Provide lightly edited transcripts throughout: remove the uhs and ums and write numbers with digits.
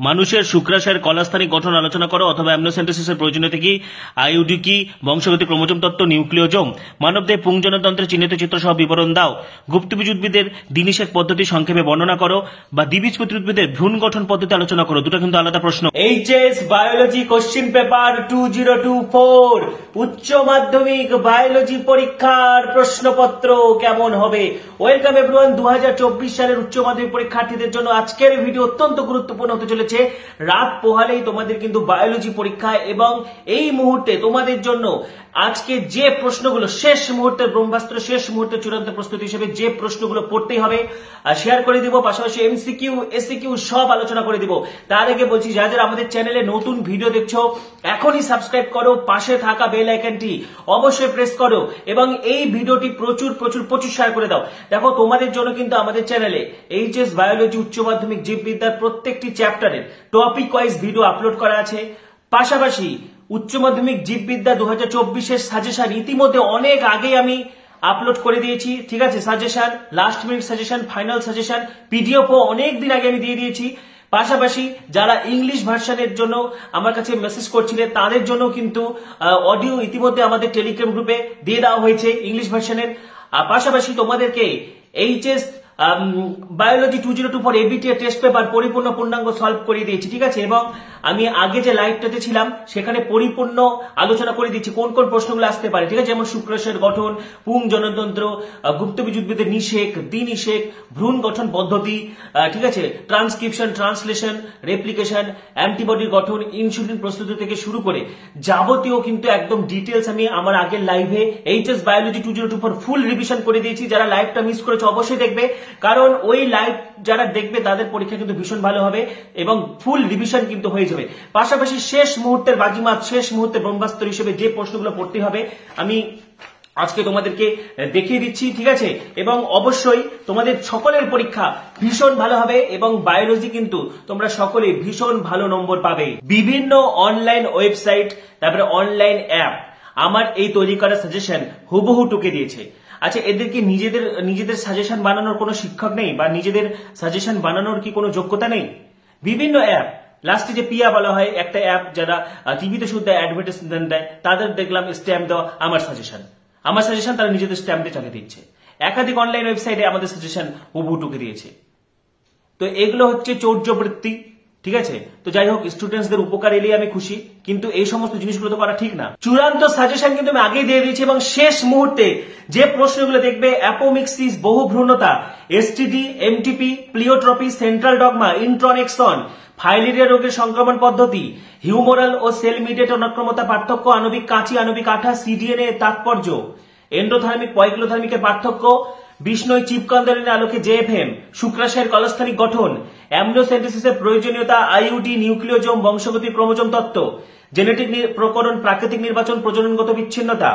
মানুষের শুক্রাশয়ের কলাস্থানিক গঠন আলোচনা করো অথবা অ্যামনোসেন্টেসিসের প্রয়োজনীয়তা কি, আইইউডি কি, বংশগতি ক্রোমোজোম তত্ত্ব, নিউক্লিওজোম, মানবদেহে পুংজনতন্ত্রের চিহ্নিত চিত্র সহ বিবরণ দাও, গুপ্তবীজ উদ্ভিদের দ্বিনিষেক পদ্ধতি সংক্ষেপে বর্ণনা করো, বা দ্বিবীজপত্রী উদ্ভিদের ভ্রূণ গঠন পদ্ধতি আলোচনা করো। দুটো কিন্তু আলাদা প্রশ্ন। এইচএস বায়োলজি কোশ্চিন পেপার 2024 উচ্চ মাধ্যমিক বায়োলজি পরীক্ষার প্রশ্নপত্র কেমন হবে? Welcome everyone. 2024 সালের উচ্চ মাধ্যমিক পরীক্ষার্থীদের জন্য আজকের ভিডিও অত্যন্ত গুরুত্বপূর্ণ হতে চলেছে। রাত পোহালেই তোমাদের কিন্তু বায়োলজি পরীক্ষা, এবং এই মুহূর্তে তোমাদের জন্য আজকে যে প্রশ্নগুলো শেষ মুহূর্তের ব্রহ্মাস্ত্র, শেষ মুহূর্তের চূড়ান্ত প্রস্তুতি হিসেবে যে প্রশ্নগুলো পড়তেই হবে শেয়ার করে দিব, পাশাপাশি এমসিকিউ এসিকিউ সব আলোচনা করে দিব। তার আগে বলছি, যারা যারা আমাদের চ্যানেলে নতুন ভিডিও দেখছো এখনই সাবস্ক্রাইব করো, পাশে থাকা বেল আইকনটি অবশ্যই প্রেস করো, এবং এই ভিডিওটি প্রচুর প্রচুর প্রচুর শেয়ার করে দাও। দেখো, তোমাদের জন্য কিন্তু আমাদের চ্যানেলে এইচএস বায়োলজি উচ্চ মাধ্যমিক জীববিদ্যার প্রত্যেকটি চ্যাপ্টারের টপিক ওয়াইজ ভিডিও আপলোড করা আছে। পাশাপাশি উচ্চ মাধ্যমিক জীববিদ্যা 2024-এর সাজেশন ইতিমধ্যে অনেক আগে আমি আপলোড করে দিয়েছি, ঠিক আছে? Suggestion, last minute suggestion, final suggestion, পিডিএফও অনেক দিন আগে আমি দিয়ে দিয়েছি। পাশাপাশি যারা ইংলিশ ভার্সনের জন্য আমার কাছে মেসেজ করছিলেন তাদের জন্য কিন্তু অডিও ইতিমধ্যে আমাদের টেলিগ্রাম গ্রুপে দিয়ে দেওয়া হয়েছে ইংলিশ ভার্সনের। পাশাপাশি তোমাদেরকে HS biology 2024 ABTA test paper পরিপূর্ণ পূর্ণাঙ্গ সলভ করে দিয়েছি, ঠিক আছে? এবং আমি আগে যে লাইভটাতে ছিলাম সেখানে পরিপূর্ণ আলোচনা করে দিচ্ছি কোন কোন প্রশ্নগুলো আসতে পারে, ঠিক আছে? যেমন শুক্রাশয়ের গঠন, পুং জনতন্ত্র, গুপ্তবীজ উদ্ভিদের নিষেক, দ্বিনিষেক, ভ্রূণ গঠন পদ্ধতি, ঠিক আছে? ট্রান্সক্রিপশন, ট্রান্সলেশন, রেপ্লিকেশন, অ্যান্টিবডির গঠন, ইনসুলিন প্রস্তুতি থেকে শুরু করে যাবতীয় কিন্তু একদম ডিটেলস আমি আমার আগের লাইভে এইচএস বায়োলজি 2024 ফুল রিভিশন করে দিয়েছি। যারা লাইভটা মিস করেছে অবশ্যই দেখবে, কারণ ওই লাইভ যারা দেখবে তাদের পরীক্ষা কিন্তু ভীষণ ভালো হবে এবং ফুল রিভিশন কিন্তু হয়ে যাবে। পাশাপাশি শেষ মুহূর্তের বাজিমাত, শেষ মুহূর্তের ব্রহ্মাস্ত্র হিসেবে যে প্রশ্নগুলো পড়তে হবে আমি আজকে তোমাদেরকে দেখিয়ে দিচ্ছি, ঠিক আছে? এবং অবশ্যই তোমাদের সকলের পরীক্ষা ভীষণ ভালো হবে, এবং বায়োলজি কিন্তু তোমরা সকলে ভীষণ ভালো নম্বর পাবে। বিভিন্ন অনলাইন ওয়েবসাইট, তারপরে অনলাইন অ্যাপ আমার এই তৈরি করা সাজেশন হুবহু টুকে দিয়েছে। আচ্ছা, এদেরকে নিজেদের সাজেশন বানানোর কোনো শিক্ষক নেই, বা নিজেদের সাজেশন বানানোর কি কোনো যোগ্যতা নেই? বিভিন্ন অ্যাপ, লাস্টে যে পিয়া বলা হয় একটা অ্যাপ, যারা টিভিতে শুধু অ্যাডভার্টাইজমেন্ট দেয়, তাদের দেখলাম স্ট্যাম্প দেওয়া আমার সাজেশন তারা নিজেদের স্ট্যাম্পে চালিয়ে দিচ্ছে। একাধিক অনলাইন ওয়েবসাইটে আমাদের সাজেশন হুবহু টুকে দিয়েছে। তো এগুলো হচ্ছে চৌর্যবৃত্তি, ঠিক আছে? তো যাই হোক, স্টুডেন্টসদের উপকার এলে আমি খুশি, কিন্তু এই সমস্ত জিনিসগুলো তো করা ঠিক না। চূড়ান্ত সাজেশন কিন্তু আমি আগেই দিয়ে দিয়েছি, এবং শেষ মুহূর্তে যে প্রশ্নগুলো দেখবে অ্যাপোমিক্সিস, বহুভ্রূণতা, STD, MTP, pleiotropy, central dogma, intron exon, filaria রোগের সংক্রমণ পদ্ধতি, হিউমোরাল ও সেল মিডিয়েটেড অনাক্রমতা পার্থক্য, আণবিক কাঁচি, আণবিক আঠা, সিডিএনএ তাৎপর্য, এন্ডোথার্মিক পয়কিলোথার্মিকের পার্থক্য, বিষ্ণয় চিপকান্দনের আলোকে জেএফএম, শুক্রাশয়ের কলস্থানিক গঠন, অ্যামনোসেন্টেসিসের প্রয়োজনীয়তা, আইইউডি, নিউক্লিওজোম, বংশগতি ক্রোমোজোম তত্ত্ব, জেনেটিক প্রকরণ, প্রাকৃতিক নির্বাচন, প্রজননগত বিচ্ছিন্নতা,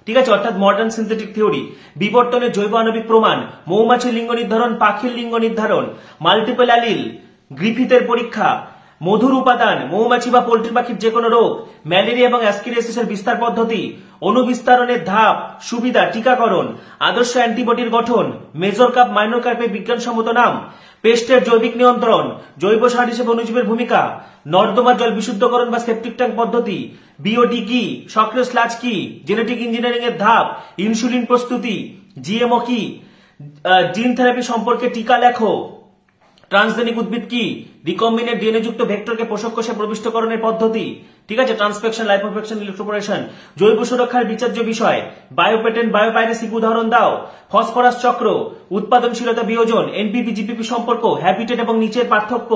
ঠিক আছে? অর্থাৎ মডার্ন সিনথেটিক থিওরি, বিবর্তনের জৈব আণবিক প্রমাণ, মৌমাছির লিঙ্গ নির্ধারণ, পাখির লিঙ্গ নির্ধারণ, মাল্টিপল অ্যালিল, গ্রিফিথের পরীক্ষা, মধুর উপাদান, মৌমাছি বা পোল্ট্রি পাখির যে কোনো রোগ, ম্যালেরিয়া এবং অ্যাস্কিরিয়াসিসের বিস্তার পদ্ধতি, অনুবিস্তারণের ধাপ, সুবিধা, টিকাকরণ, আদর্শ অ্যান্টিবডির গঠন, মেজর কাপ মাইনর কাপের বিজ্ঞানসম্মত নাম, পেস্টের জৈবিক নিয়ন্ত্রণ, জৈব সার হিসেবে অণুজীবের ভূমিকা, নর্দমার জল বিশুদ্ধকরণ বা সেপটিক ট্যাঙ্ক পদ্ধতি, বিওডি কি, সক্রিয় স্লাজ কি, জেনেটিক ইঞ্জিনিয়ারিং এর ধাপ, ইনসুলিন প্রস্তুতি, জিএমও কি, জিন থেরাপি সম্পর্কে টিকা লেখো, ট্রান্সজেনিক উদ্ভিদ কি, রিকম্বিনেন্ট ডিএনএ যুক্ত ভেক্টরকে পোষক কোষে প্রবিষ্টকরণের পদ্ধতি, ঠিক আছে? ট্রান্সপেকশন, লাইপোপ্রেকশন, ইলেকট্রোপোরেশন, জৈব সুরক্ষার বিচার্য বিষয়, বায়োপেটেন্ট, বায়োপাইরেসি উদাহরণ দাও, ফসফরাস চক্র, উৎপাদনশীলতা বিয়োজন, এনপিপি জিপিপি সম্পর্ক, হ্যাবিটেট এবং নিচের পার্থক্য,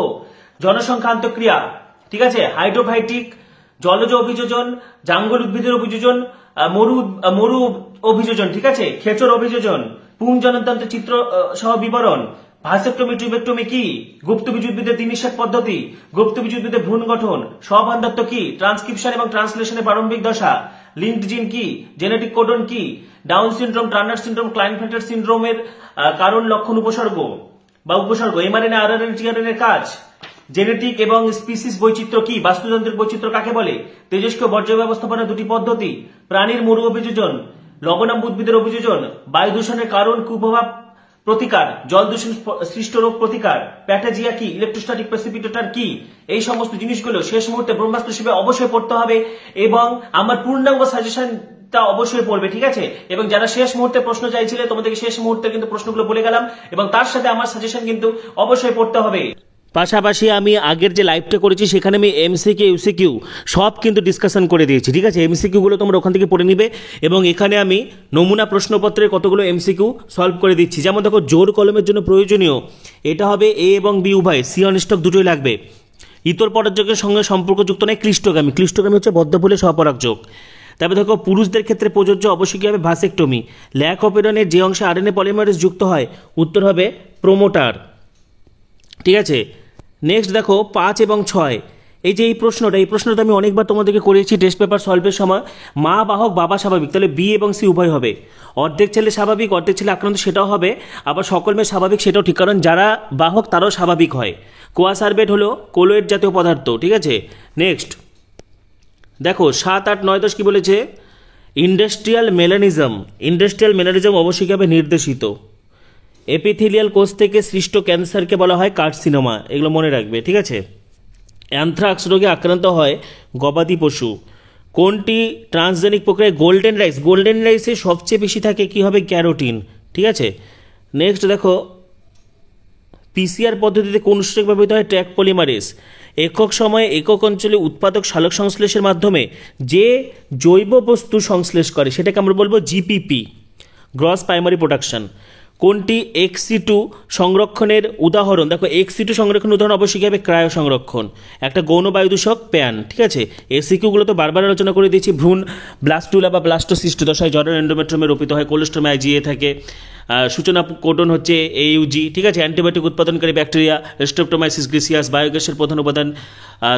জনসংখ্যা আন্তঃক্রিয়া, ঠিক আছে? হাইড্রোফাইটিক, জলজ অভিযোজন, জাঙ্গল উদ্ভিদের অভিযোজন, মরু অভিযোজন, ঠিক আছে? খেচর অভিযোজন, পুং জনতন্ত্রের চিত্র সহ বিবরণ, ভাসেক্টমি, ট্রিবেক্টমি কি, গুপ্তবীজ উদ্ভিদের দ্বিনিষেক পদ্ধতি, গুপ্তবীজ উদ্ভিদের ভ্রূণ গঠন, সহবান্ধত্ব কি, ট্রান্সক্রিপশন এবং ট্রান্সলেশনের প্রারম্ভিক দশা, লিঙ্কড জিন কি, জেনেটিক কোডন কি, ডাউন সিনড্রোম, টার্নার সিনড্রোম, ক্লাইনফেল্টার সিনড্রোমের কারণ, লক্ষণ, উপসর্গ, এমআরএনএ, আরএনএ, টিআরএনএ কাজ, জেনেটিক এবং স্পিসিস বৈচিত্র্য কি, বাস্তুতন্ত্রের বৈচিত্র্য কাকে বলে, তেজস্ক্রিয় বর্জ্য ব্যবস্থাপনার দুটি পদ্ধতি, প্রাণীর মরু অভিযোজন, লবণাম্ব উদ্ভিদের অভিযোজন, বায়ু দূষণের কারণ, কুপ্রভাব প্রতিকার, জল দূষণ সৃষ্ট রোগ প্রতিকার, প্যাটাজিয়া কি, ইলেকট্রোস্ট্যাটিক প্রেসিপিটেটর কি, এই সমস্ত জিনিসগুলো শেষ মুহূর্তে ব্রহ্মাস্ত্র শিবে অবশ্যই পড়তে হবে এবং আমার পূর্ণাঙ্গ সাজেশন অবশ্যই পড়বে, ঠিক আছে। এবং যারা শেষ মুহূর্তে প্রশ্ন চাইছিলে তোমাদেরকে শেষ মুহূর্তে কিন্তু প্রশ্নগুলো বলে গেলাম এবং তার সাথে আমার সাজেশন কিন্তু অবশ্যই পড়তে হবে। পাশাপাশি আমি আগের যে লাইভটা করেছি সেখানে আমি এমসিকিউ ইউসিকিউ সব কিন্তু ডিসকাশন করে দিয়েছি, ঠিক আছে। এমসিকিউগুলো তোমরা ওখান থেকে পড়ে নিবে এবং এখানে আমি নমুনা প্রশ্নপত্রের কতগুলো এমসিকিউ সলভ করে দিচ্ছি। যেমন দেখো, জোর কলমের জন্য প্রয়োজনীয় এটা হবে এ এবং বি উভয়, সি অন স্টক দুটোই লাগবে। ইতর পরাগযোগের সঙ্গে সম্পর্কযুক্ত নয় ক্লিষ্টগামী, ক্লিষ্টগামী হচ্ছে বদ্ধফুলে সহপরাগযোগ। তারপরে দেখো, পুরুষদের ক্ষেত্রে প্রযোজ্য অবশ্যই কী হবে, ভাসেক্টমি। ল্যাক অফ এরনের যে অংশে আরএনএ পলিমারেজ যুক্ত হয় উত্তর হবে প্রোমোটার, ঠিক আছে। নেক্সট দেখো 5 এবং 6, এই যে এই প্রশ্নটা আমি অনেকবার তোমাদেরকে করেছি টেস্ট পেপার সলভের সময়। মা বাহক বাবা স্বাভাবিক, তাহলে বি এবং সি উভয় হবে। অর্ধেক ছেলে স্বাভাবিক অর্ধেক ছেলে আক্রান্ত সেটাও হবে, আবার সকল মেয়ে স্বাভাবিক সেটাও ঠিক, কারণ যারা বাহক তারাও স্বাভাবিক হয়। কোয়াসার্বেট হলো কোলোয়েড জাতীয় পদার্থ, ঠিক আছে। নেক্সট দেখো 7, 8, 9, 10 কি বলেছে, ইন্ডাস্ট্রিয়াল মেলানিজম অবশ্যই হবে নির্দেশিত। এপিথেলিয়াল কোষ থেকে সৃষ্ট ক্যান্সারকে বলা হয় কার্সিনোমা, এগুলো মনে রাখবে, ঠিক আছে। অ্যানথ্রাক্স রোগে আক্রান্ত হয় গবাদি পশু। কোনটি ট্রান্সজেনিক প্রক্রিয়ায়, গোল্ডেন রাইসে সবচেয়ে বেশি থাকে কি হবে, ক্যারোটিন, ঠিক আছে। নেক্সট দেখো, পিসিআর পদ্ধতিতে কোন সূচক ব্যবহৃত হয়, ট্র্যাক পলিমারেজ। একক সময়ে একক অঞ্চলে উৎপাদক সালোক সংশ্লেষের মাধ্যমে যে জৈব বস্তু সংশ্লেষ করে সেটাকে আমরা বলবো জিপিপি, গ্রস প্রাইমারি প্রোডাকশন। কোনটি XC2 সংরক্ষণের উদাহরণ, দেখো XC2 সংরক্ষণের উদাহরণ অবশ্যই হবে ক্রায়ো সংরক্ষণ, একটা গৌণ বায়ুদূষক প্যান, ঠিক আছে। এসিকিউগুলো তো বারবার আলোচনা করে দিয়েছি। ভ্রূণ ব্লাস্টুলা বা ব্লাস্টোসিস্ট দশায় জরায়ু এন্ডোমেট্রিয়ামে রোপিত হয়, কোলেস্ট্রমে IgA থাকে, সূচনা কোডন হচ্ছে AUG, ঠিক আছে। অ্যান্টিবায়োটিক উৎপাদনকারী ব্যাকটেরিয়া স্ট্রেপ্টোমাইসিস গ্রিসিয়াস। বায়োগ্যাসের প্রধান উপাদান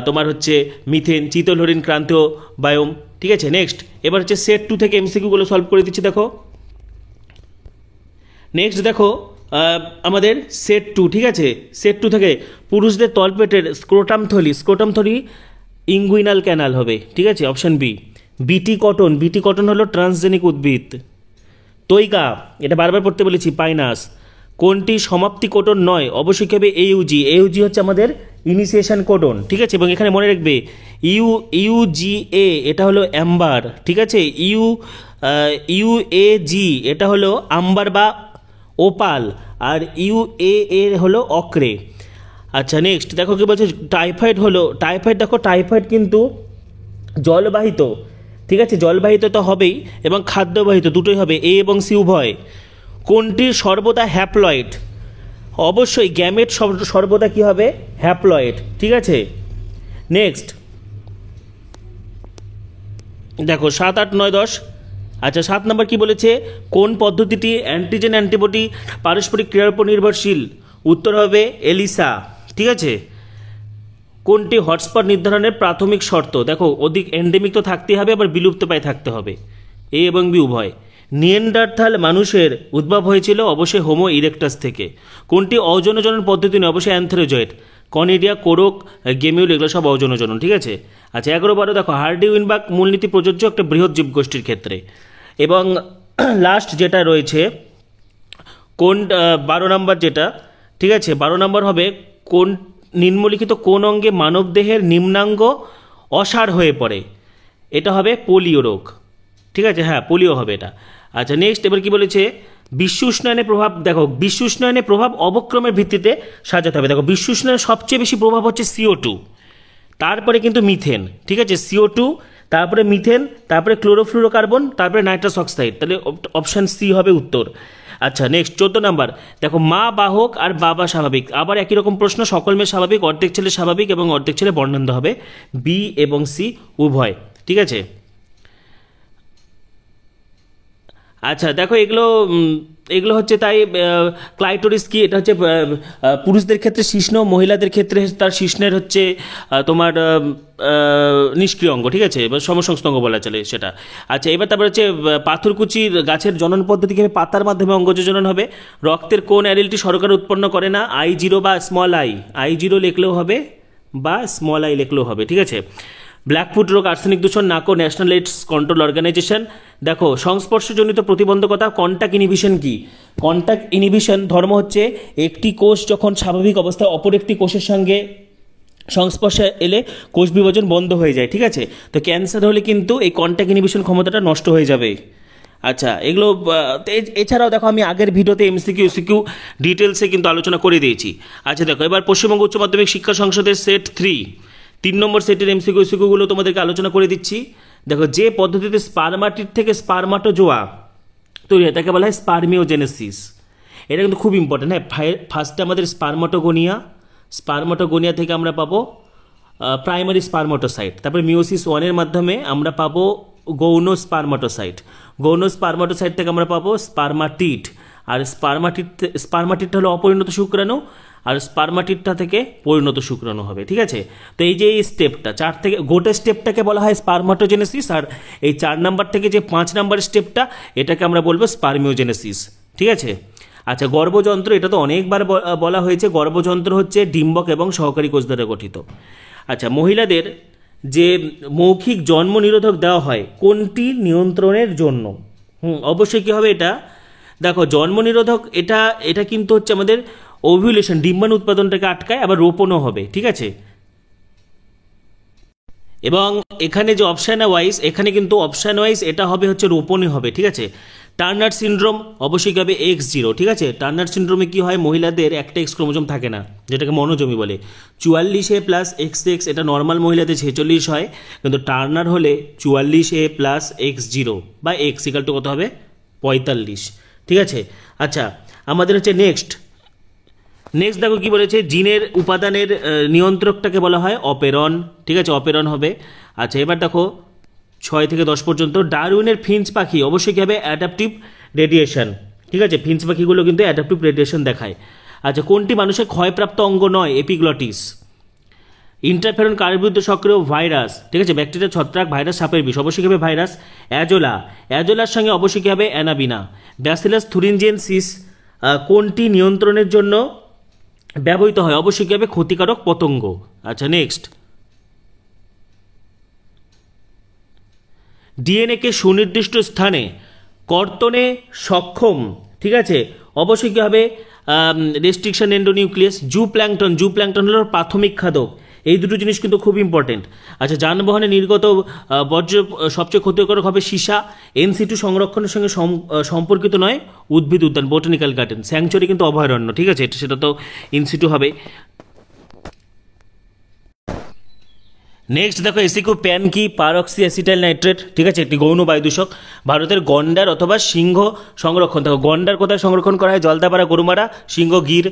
তোমার হচ্ছে মিথেন, চিতলহরিণ ক্রান্তীয় বায়োম, ঠিক আছে। নেক্সট এবার হচ্ছে সেট 2 থেকে এমসিকিউগুলো সলভ করে দিচ্ছি, দেখো। নেক্সট দেখো আমাদের সেট 2, ঠিক আছে। সেট 2 থেকে পুরুষদের তলপেটের স্ক্রোটাম থলি ইঙ্গুইনাল ক্যানাল হবে, ঠিক আছে, অপশন বি। বিটি কটন হলো ট্রান্সজেনিক উদ্ভিদ। তৈকা, এটা বারবার পড়তে বলেছি, পাইনাস। কোনটি সমাপ্তি কোডন নয়, অবশ্যই হবে AUG হচ্ছে আমাদের ইনিশিয়েশন কোডন, ঠিক আছে। এবং এখানে মনে রাখবে UGA এটা হলো অ্যাম্বার, ঠিক আছে। UAG এটা হলো আম্বার বা ওপাল, আর UAA হলো অক্রে। আচ্ছা নেক্সট দেখো কি বলছে, টাইফয়েড কিন্তু জলবাহিত, ঠিক আছে, জলবাহিত তো হবেই এবং খাদ্যবাহিত দুটোই হবে, A এবং C উভয়। কোনটির সর্বদা হ্যাপ্লয়েড, অবশ্যই গ্যামেট সর্বদা কি হবে, হ্যাপ্লয়েড, ঠিক আছে। নেক্সট দেখো 7, 8, 9, 10, আচ্ছা 7 নম্বর কি বলেছে, কোন পদ্ধতিটি অ্যান্টিজেন অ্যান্টিবডি পারস্পরিক ক্রিয়ার উপর নির্ভরশীল, উত্তর হবে এলিসা, ঠিক আছে। কোনটি হটস্পট নির্ধারণের প্রাথমিক শর্ত, দেখো অধিক এন্ডেমিক তো থাকতেই হবে, আবার বিলুপ্ত প্রায় থাকতে হবে, A এবং B উভয়। নিয়েন্ডারথাল মানুষের উদ্ভব হয়েছিল অবশ্যই হোমো ইরেক্টাস থেকে। কোনটি অযৌনজনন পদ্ধতি নয়, অবশ্যই অ্যান্থ্রোজয়েড। কনিডিয়া, কোরক, গেমিউল এগুলো সব অযৌনজনন, ঠিক আছে। আচ্ছা 11, 12 দেখো, হার্ডি উইনবাক মূলনীতি প্রযোজ্য একটা বৃহৎ জীবগোষ্ঠীর ক্ষেত্রে। এবং লাস্ট যেটা রয়েছে কোন 12 নম্বর যেটা, ঠিক আছে, 12 নম্বর হবে কোন নিম্নলিখিত কোন অঙ্গে মানবদেহের নিম্নাঙ্গ অসাড় হয়ে পড়ে, এটা হবে পোলিও রোগ, ঠিক আছে, হ্যাঁ পোলিও হবে এটা। আচ্ছা নেক্সট এবার কি বলেছে, বিশ্ব উষ্ণায়নের প্রভাব, দেখো বিশ্ব উষ্ণায়নের প্রভাব অবক্রমের ভিত্তিতে সাজাতে হবে। দেখো বিশ্ব উষ্ণায়নের সবচেয়ে বেশি প্রভাব হচ্ছে CO2, তারপরে কিন্তু মিথেন, ঠিক আছে, CO2, তারপরে মিথেন, তারপরে ক্লোরোফ্লুরোকার্বন, তারপরে নাইট্রাস অক্সাইড, তাহলে অপশান সি হবে উত্তর। আচ্ছা নেক্সট 14 নাম্বার দেখো, মা বাহক আর বাবা স্বাভাবিক, আবার একই রকম প্রশ্ন, সকল মেয়ে স্বাভাবিক, অর্ধেক ছেলে স্বাভাবিক এবং অর্ধেক ছেলে বর্ণান্ধ হবে, বি এবং সি উভয়, ঠিক আছে। আচ্ছা দেখো এগুলো হচ্ছে তাই ক্লাইটোরিস কি, এটা হচ্ছে পুরুষদের ক্ষেত্রে শিশ্ন, মহিলাদের ক্ষেত্রে তার শিশ্নের হচ্ছে তোমার নিষ্ক্রিয় অঙ্গ, ঠিক আছে, এবার সমসংস্থ অঙ্গ বলা চলে সেটা। আচ্ছা এবার তারপর হচ্ছে পাথরকুচির গাছের জনন পদ্ধতি কিভাবে, পাতার মাধ্যমে অঙ্গজ জনন হবে। রক্তের কোন অ্যালিলটি শর্করা উৎপন্ন করে না, I0 বা স্মল I লিখলেও হবে বা স্মল I লিখলেও হবে, ঠিক আছে। ব্ল্যাকফুট রোগ, আর্সেনিক দূষণ, নাকো, ন্যাশনাল এইডস কন্ট্রোল অর্গানাইজেশন। দেখো সংস্পর্শজনিত প্রতিবন্ধকতা, কন্টাক্ট ইনহিবিশন কি? কন্টাক্ট ইনহিবিশন ধর্ম হচ্ছে একটি কোষ যখন স্বাভাবিক অবস্থায় অপর একটি কোষের সঙ্গে সংস্পর্শে এলে কোষ বিভাজন বন্ধ হয়ে যায়, ঠিক আছে? তো ক্যান্সার হলে কিন্তু এই কন্টাক্ট ইনহিবিশন ক্ষমতাটা নষ্ট হয়ে যাবে। আচ্ছা, এগুলো এছাড়াও দেখো আমি আগের ভিডিওতে এমসিকিউ ডিটেলসে কিন্তু আলোচনা করে দিয়েছি। আচ্ছা দেখো, এবার পশ্চিমবঙ্গ উচ্চ মাধ্যমিক শিক্ষা সংসদের সেট 3 নম্বর সেটের এমসিকিউগুলো তোমাদেরকে আলোচনা করে দিচ্ছি। দেখো, যে পদ্ধতিতে স্পারমাটিড থেকে স্পারমাটোজোয়া তৈরি হয় তাকে বলা হয় স্পারমিওজেনেসিস। এটা কিন্তু খুব ইম্পর্টেন্ট। হ্যাঁ, ফার্স্টে আমাদের স্পারমাটোগোনিয়া থেকে আমরা পাবো প্রাইমারি স্পারমাটোসাইট, তারপরে মিওসিস 1-এর মাধ্যমে আমরা পাবো গৌণ স্পারমাটোসাইট থেকে আমরা পাবো স্পারমাটিড। আর স্পারমাটিডটা হলো অপরিণত শুক্রাণু, আর স্পারমাটিডটা থেকে পরিণত শুক্রাণু হবে, ঠিক আছে? তো এই যে এই স্টেপটা 4 থেকে গোটা স্টেপটাকে বলা হয় স্পারমাটোজেনেসিস, আর এই 4 নাম্বার থেকে যে 5 নাম্বার স্টেপটা এটাকে আমরা বলবো স্পারমিওজেনেসিস, ঠিক আছে? আচ্ছা, গর্ভযন্ত্র, এটা তো অনেকবার বলা হয়েছে। গর্ভযন্ত্র হচ্ছে ডিম্বক এবং সহকারী কোষ দ্বারা গঠিত। আচ্ছা, মহিলাদের যে মৌখিক জন্ম নিরোধক দেওয়া হয় কোনটি নিয়ন্ত্রণের জন্য? অবশ্যই কী হবে এটা? দেখো, জন্ম নিরোধক এটা কিন্তু হচ্ছে আমাদের ওভিউলেশন, ডিম্বাণু উৎপাদনটাকে আটকায়, আবার রোপণও হবে, ঠিক আছে? এবং এখানে যে এখানে কিন্তু অপশান ওয়াইজ এটা হবে হচ্ছে রোপণই হবে, ঠিক আছে? টার্নার সিনড্রোম অবশ্যই হবে X0, ঠিক আছে? টার্নার সিনড্রোমে কি হয়? মহিলাদের একটা এক্স ক্রোমোজোম থাকে না, যেটাকে মনোজমি বলে। 44A প্লাস XX এটা নর্মাল মহিলাদের 46 হয়, কিন্তু টার্নার হলে 44A প্লাস X0 বা X ইকাল টু কত হবে? 45, ঠিক আছে? আচ্ছা, আমাদের হচ্ছে নেক্সট দেখো কি বলেছে, জিনের উপাদানের নিয়ন্ত্রকটাকে বলা হয় অপেরন, ঠিক আছে? অপেরন হবে। আচ্ছা, এবার দেখো 6 থেকে 10 পর্যন্ত ডারউইনের ফিঞ্চ পাখি অবশ্যই কি হবে? অ্যাডাপটিভ রেডিয়েশন, ঠিক আছে? ফিঞ্চ পাখিগুলো কিন্তু অ্যাডাপটিভ রেডিয়েশন দেখায়। আচ্ছা, কোনটি মানুষের ক্ষয়প্রাপ্ত অঙ্গ নয়? এপিগ্লটিস। ইন্টারফেরন কার বিরুদ্ধে সক্রিয়? ভাইরাস, ঠিক আছে? ব্যাকটেরিয়া, ছত্রাক, ভাইরাস, সাপের বিষ, অবশ্যই কি হবে? ভাইরাস। অ্যাজোলার সঙ্গে অবশ্যই কি হবে? অ্যানাবিনা। ব্যাসিলাস থুরিনজেনসিস কোনটি নিয়ন্ত্রণের জন্য ব্যবহৃত হয়? অবশ্যই কি হবে? ক্ষতিকারক পতঙ্গ। আচ্ছা, নেক্সট ডিএনএকে সুনির্দিষ্ট স্থানে কর্তনে সক্ষম, ঠিক আছে? অবশ্যই কি হবে? Restriction endonuclease. জু প্ল্যাঙ্কটন হলো প্রাথমিক খাদক। এই দুটো জিনিস কিন্তু খুব ইম্পর্টেন্ট। আচ্ছা, যানবাহনে নির্গত বর্জ্য সবচেয়ে ক্ষতিকারক হবে সীসা। NC2 সংরক্ষণের সঙ্গে সম্পর্কিত নয় উদ্ভিদ উদ্যান, বোটানিক্যাল গার্ডেন। স্যাংচুরি কিন্তু অভয়ারণ্য, ঠিক আছে? সেটা তো NC2 হবে। নেক্সট দেখো, এসিকিউ প্যান কি? পারঅক্সি অ্যাসিটাইল নাইট্রেট, ঠিক আছে? একটি গৌণ বায়ুদূষক। ভারতের গন্ডার অথবা সিংহ সংরক্ষণ, দেখো গন্ডার কোথায় সংরক্ষণ করা হয়? জলদাপাড়া, গরুমারা, সিংহ, গির।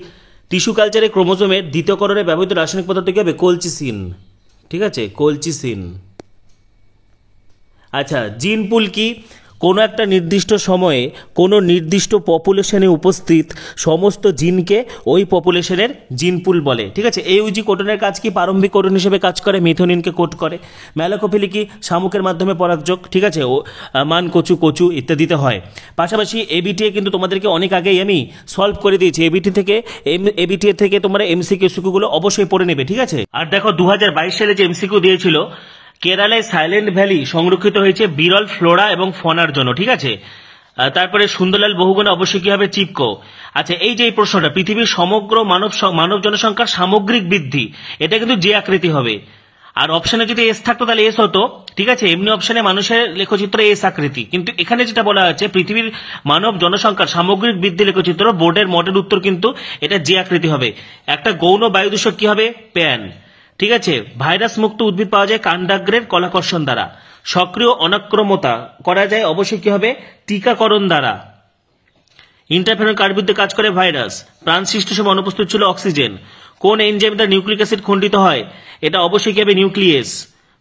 টিস্যু কালচারে ক্রোমোজোমের দ্বিতীয়করণে ব্যবহৃত রাসায়নিক পদার্থ কি হবে? কলচিসিন, ঠিক আছে? কলচিসিন। আচ্ছা, জিন পুল কি? কোনো একটা নির্দিষ্ট সময়ে কোনো নির্দিষ্ট পপুলেশনে উপস্থিত সমস্ত জিনকে ওই পপুলেশনের জিন পুল বলে, ঠিক আছে? AUG কোডনের কাজ কি? প্রারম্ভিক কোডন হিসেবে কাজ করে, মেথনিনকে কোড করে। ম্যালাকোফিলি কি? শামুকের মাধ্যমে পরাগযোগ, ঠিক আছে? ও মান কচু ইত্যাদিতে হয়। পাশাপাশি ABTA কিন্তু তোমাদেরকে অনেক আগেই আমি সলভ করে দিয়েছি। ABTA থেকে তোমরা MCQ অবশ্যই পড়ে নেবে, ঠিক আছে? আর দেখো 2022 সালে যে MCQ দিয়েছিল, কেরালায় সাইলেন্ট ভ্যালি সংরক্ষিত হয়েছে বিরল ফ্লোরা এবং ফনার জন্য, ঠিক আছে? তারপরে সুন্দরলাল বহুগুণে অবশ্যই কি হবে? চিপকো। আচ্ছা, এই যে এই প্রশ্নটা, পৃথিবীর সমগ্র মানব জনসংখ্যার সামগ্রিক বৃদ্ধি, এটা কিন্তু যে আকৃতি হবে। আর অপশনে যদি এস থাকতো তাহলে এস হতো, ঠিক আছে? এমনি অপশনে মানুষের লেখচিত্র এস আকৃতি, কিন্তু এখানে যেটা বলা হচ্ছে পৃথিবীর মানব জনসংখ্যার সামগ্রিক বৃদ্ধি লেখচিত্র, বোর্ডের মডেল উত্তর কিন্তু এটা যে আকৃতি হবে। একটা গৌণ বায়ুদূষক কি হবে? প্যান, ঠিক আছে? ভাইরাস মুক্ত উদ্ভিদ পাওয়া যায় কাণ্ডাগ্রের কলাকর্ষণ দ্বারা। সক্রিয় অনাক্রমতা করা যায় অবশ্যই কি হবে? টিকাকরণ দ্বারা। ইন্টারফেরন কার বিরুদ্ধে কাজ করে? ভাইরাস। প্রাণ সৃষ্টির সময় অনুপস্থিত ছিল অক্সিজেন। কোন এনজাইম দ্বারা নিউক্লিক অ্যাসিড খণ্ডিত হয়? এটা অবশ্যই কি হবে? নিউক্লিয়েস।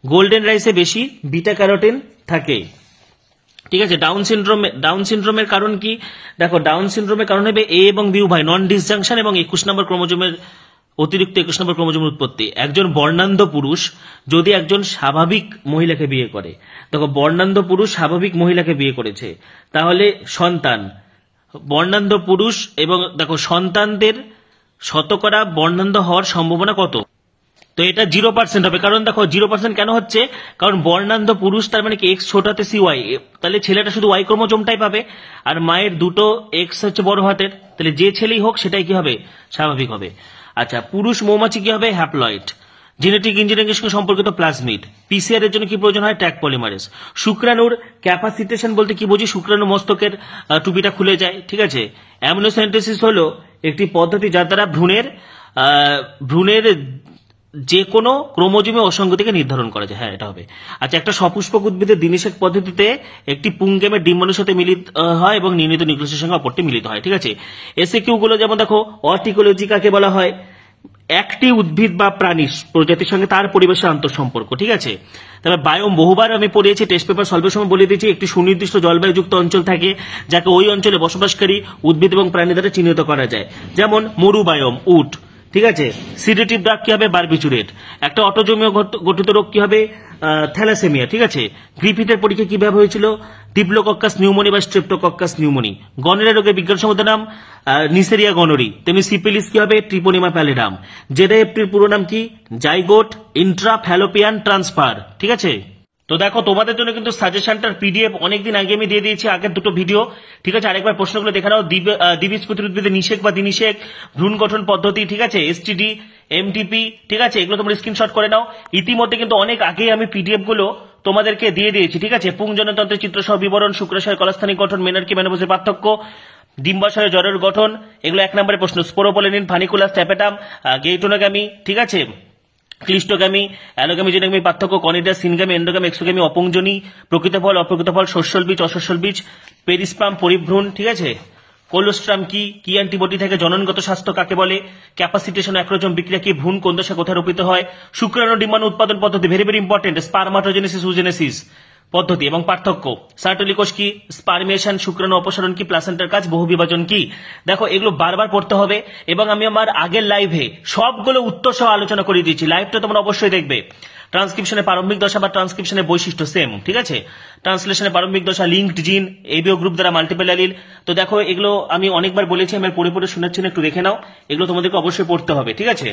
গোল্ডেন রাইসে বেশি বিটা ক্যারোটিন থাকে, ঠিক আছে? ডাউন সিনড্রোমের কারণ কি? দেখো, ডাউন সিনড্রোমের কারণ হবে A এবং B উভয় নন ডিসজাংশন এবং 21 নম্বর ক্রোমোজোমের অতিরিক্ত 21 নম্বর ক্রোমোজোমের উৎপত্তি। একজন বর্ণান্ধ পুরুষ যদি একজন স্বাভাবিক মহিলাকে বিয়ে করে, দেখো বর্ণান্ধ পুরুষ স্বাভাবিক মহিলাকে বিয়ে করেছে, তাহলে সন্তান বর্ণান্ধ পুরুষ এবং দেখো সন্তানদের শতকরা বর্ণান্ধ হওয়ার সম্ভাবনা কত? তো এটা 0% হবে, কারণ দেখো 0% কেন হচ্ছে, কারণ বর্ণান্ধ পুরুষ তার মানে কি এক্স ছোট হাতে CY, তাহলে ছেলেটা শুধু Y ক্রোমোজোমটাই পাবে, আর মায়ের দুটো এক্স হচ্ছে বড় হাতের, তাহলে যে ছেলেই হোক সেটাই কি হবে, স্বাভাবিক হবে। আচ্ছা, পুরুষ মৌমাছি কি হবে, হ্যাপ্লয়েড। জেনেটিক ইঞ্জিনিয়ারিং এর সঙ্গে সম্পর্কিত প্লাজমিড। PCR এর জন্য কি প্রয়োজন হয়, ট্যাগ পলিমারেজ। শুক্রাণুর ক্যাপাসিটেশন বলতে কি বুঝি, শুক্রাণু মস্তকের টুপিটা খুলে যায়, ঠিক আছে। অ্যামিনোসাইন্থেসিস হলো একটি পদ্ধতি যার দ্বারা ভ্রূণের যে কোনো ক্রোমোজোমে অসঙ্গতিকে নির্ধারণ করা যায়, হ্যাঁ এটা হবে। আচ্ছা, একটা সপুষ্পক উদ্ভিদের দিনিশেক পদ্ধতিতে একটি পুংগেমের ডিম্বাণুর সাথে মিলিত হয় এবং নির্ণীত নিউক্লিয়াসের সঙ্গে অপরটি মিলিত হয়, ঠিক আছে। এসএকিউ গুলো যেমন দেখো, অর্টিকোলজি কাকে বলা হয়, একটি উদ্ভিদ বা প্রাণী প্রজাতির সঙ্গে তার পরিবেশের আন্তঃসম্পর্ক, ঠিক আছে। তবে বায়োম বহুবার আমি পড়িয়েছি, টেস্ট পেপার সলভের সময় বলে দিয়েছি, একটি সুনির্দিষ্ট জলবায়ুযুক্ত অঞ্চল থাকে যাকে ওই অঞ্চলে বসবাসকারী উদ্ভিদ এবং প্রাণী দ্বারা চিহ্নিত করা যায়, যেমন মরু বায়োম, উট, ঠিক আছে। সিডেটিভ ড্রাগ কি হবে, বারবিচুরেট। একটা অটোজোমীয় গঠিত রোগ কি হবে, থ্যালাসেমিয়া, ঠিক আছে। গ্রিফিথের পরীক্ষা কিভাবে হয়েছিল, ডিপ্লোকক্কাস নিউমোনি বা স্ট্রেপ্টোকক্কাস নিউমোনি। গনোরিয়া রোগের বিজ্ঞানসম্মত নাম নিসেরিয়া গনোরি। তেমনি সিপিলিস কি হবে, ট্রিপোনিমা প্যালিডাম। জেডাইএফটির পুরো নাম কি, জাইগোট ইন্ট্রা ফ্যালোপিয়ান ট্রান্সফার, ঠিক আছে। তো দেখো, তোমাদের জন্য কিন্তু সাজেশনটার PDF অনেকদিন আগে আমি দিয়ে দিয়েছি, আগের দুটো ভিডিও, ঠিক আছে। আরেকবার প্রশ্নগুলো দেখে নাও। দ্বিবীজপত্রী উদ্ভিদের নিষেক বা দিনিষেক, ভ্রূণ গঠন পদ্ধতি, ঠিক আছে, STD, MTP, ঠিক আছে, এগুলো তোমরা স্ক্রিনশট করে নাও। ইতিমধ্যে কিন্তু অনেক আগেই আমি PDF গুলো তোমাদেরকে দিয়ে দিয়েছি, ঠিক আছে। পুংজনতন্ত্রের চিত্রসহ বিবরণ, শুক্রাশয়ের কলাস্থানিক গঠন, মেনার্কি মেনোপজের পার্থক্য, ডিম্বাশয়ের জরের গঠন, এগুলো 1 নম্বরের প্রশ্ন। স্পোরোপোলেনিন, ফানিকুলাস, ট্যাপেটাম, গেইটোনোগামি, ঠিক আছে, ক্লিস্টোগামি, অ্যালোগামি, জেনোগামি পার্থক্য, কনিডাস, সিনগামি, এন্ডোগামি, এক্সোগামি, অপুংজনী, প্রকৃত ফল, অপ্রকৃত ফল, শস্যল বীজ, অশস্যল বীজ, পেরিস্পাম, পরিভ্রূণ, ঠিক আছে। কোলোস্ট্রাম কি অ্যান্টিবডি থাকে, জননগত স্বাস্থ্য কাকে বলে, ক্যাপাসিটেশন, অ্যাক্রোজম বিক্রিয়া কি, ভ্রূণ কোন দশা কোথায় রূপিত হয়, শুক্রাণু ডিম্বাণু উৎপাদন পদ্ধতি, ভেরি ভেরি ইম্পর্টেন্ট, স্পারমাটোজেনেসিস, ওজেনেসিস পদ্ধতি এবং পার্থক্য, সার্টলি কোষ কি, স্পারমিয়েশন, শুক্রাণু অপসারণ কি, প্লাসেন্টার কাজ, বহুবিভাজন কি। দেখো, এগুলো বারবার পড়তে হবে, এবং আমি আমার আগের লাইভে সবগুলো উত্তর সহ আলোচনা করে দিয়েছি, লাইভটা তোমরা অবশ্যই দেখবে। ট্রান্সক্রিপশনের প্রারম্ভিক দশা বা ট্রান্সক্রিপশনের বৈশিষ্ট্য সেম, ঠিক আছে। ট্রান্সলেশনের প্রারম্ভিক দশা, লিঙ্কড জিন, এবিও গ্রুপ দ্বারা মাল্টিপল অ্যালিল। তো দেখো, এগুলো আমি অনেকবার বলেছি, আমি পড়ে পড়ে শোনাচ্ছি না, একটু দেখে নাও, এগুলো তোমাদেরকে অবশ্যই পড়তে হবে, ঠিক আছে।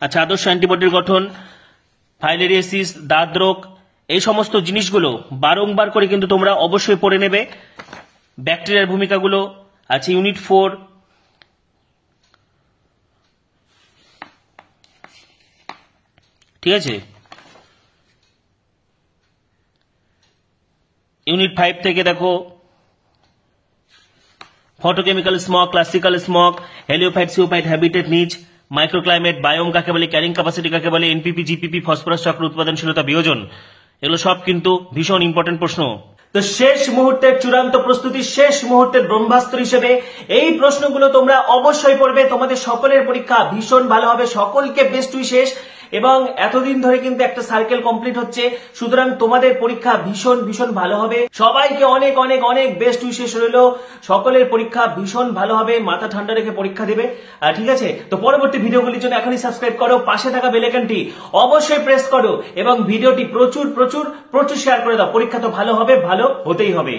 আচ্ছা, আদর্শ অ্যান্টিবডির গঠন, ফাইলেরিয়াসিস, দাঁত রোগ, এই সমস্ত জিনিসগুলো বারংবার করে কিন্তু তোমরা অবশ্যই পড়ে নেবে। ব্যাকটেরিয়ার ভূমিকাগুলো আছে ইউনিট 4, ঠিক আছে। ইউনিট 5 থেকে দেখো, photochemical smog, classical smog, heliophyte, sciophyte, habitat, niche, microclimate, biome কাকে বলে, ক্যারিং ক্যাপাসিটি কাকে বলে, এনপিপি, জিপিপি, ফসফরাস চক্র, উৎপাদনশীলতা, বিয়োজন, এগুলো সব কিন্তু ভীষণ ইম্পর্টেন্ট প্রশ্ন। তো শেষ মুহূর্তের চূড়ান্ত প্রস্তুতি, শেষ মুহূর্তের ব্রহ্মাস্ত্র হিসেবে এই প্রশ্নগুলো তোমরা অবশ্যই পড়বে। তোমাদের সকলের পরীক্ষা ভীষণ ভালো হবে, সকলকে বেস্ট উইশেস। এবং এতদিন ধরে কিন্তু একটা সার্কেল কমপ্লিট হচ্ছে, সুতরাং তোমাদের পরীক্ষা ভীষণ ভীষণ ভালো হবে। সবাইকে অনেক অনেক অনেক বেস্ট উইশেস রইল, সকলের পরীক্ষা ভীষণ ভালো হবে, মাথা ঠান্ডা রেখে পরীক্ষা দেবে, ঠিক আছে। তো পরবর্তী ভিডিওগুলির জন্য এখনই সাবস্ক্রাইব করো, পাশে থাকা বেল আইকনটি অবশ্যই প্রেস করো এবং ভিডিওটি প্রচুর প্রচুর প্রচুর শেয়ার করে দাও। পরীক্ষা তো ভালো হবে, ভালো হতেই হবে।